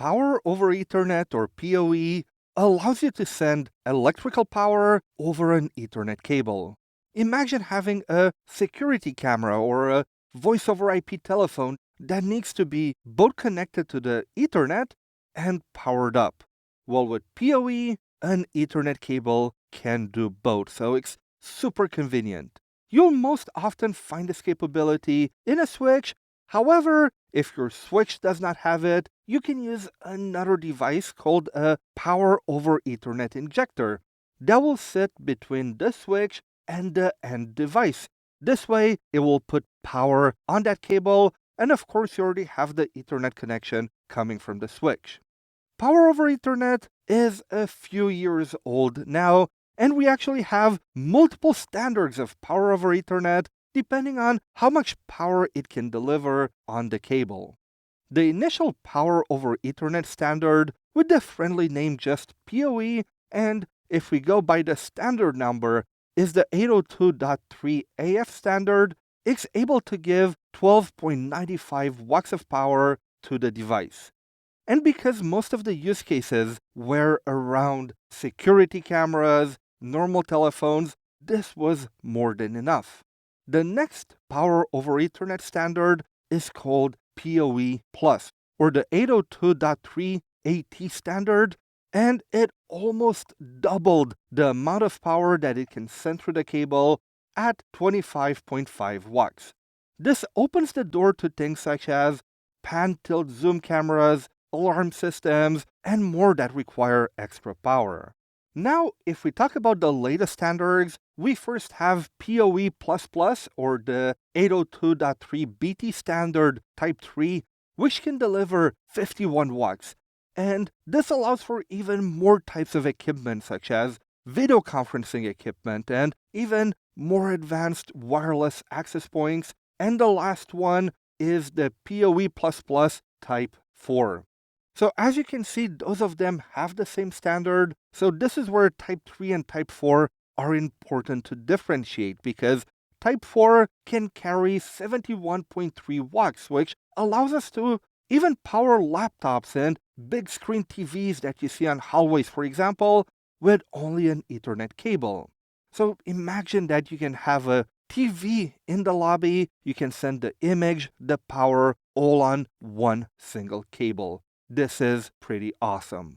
Power over Ethernet, or PoE, allows you to send electrical power over an Ethernet cable. Imagine having a security camera or a voice over IP telephone that needs to be both connected to the Ethernet and powered up. Well, with PoE, an Ethernet cable can do both, so it's super convenient. You'll most often find this capability in a switch. However, if your switch does not have it, you can use another device called a Power over Ethernet injector that will sit between the switch and the end device. This way, it will put power on that cable, and of course, you already have the Ethernet connection coming from the switch. Power over Ethernet is a few years old now, and we actually have multiple standards of power over Ethernet depending on how much power it can deliver on the cable. The initial power over Ethernet standard, with the friendly name just PoE, and if we go by the standard number, is the 802.3 AF standard. It's able to give 12.95 watts of power to the device. And because most of the use cases were around security cameras, normal telephones, this was more than enough. The next Power over Ethernet standard is called PoE Plus, or the 802.3 AT standard, and it almost doubled the amount of power that it can send through the cable at 25.5 watts. This opens the door to things such as pan tilt zoom cameras, alarm systems, and more that require extra power. Now, if we talk about the latest standards, we first have PoE++, or the 802.3 BT standard Type 3, which can deliver 51 watts. And this allows for even more types of equipment, such as video conferencing equipment and even more advanced wireless access points. And the last one is the PoE++ Type 4. So as you can see, those of them have the same standard. So this is where Type 3 and Type 4 are important to differentiate, because Type 4 can carry 71.3 watts, which allows us to even power laptops and big screen TVs that you see on hallways, for example, with only an Ethernet cable. So imagine that you can have a TV in the lobby, you can send the image, the power, all on one single cable. This is pretty awesome.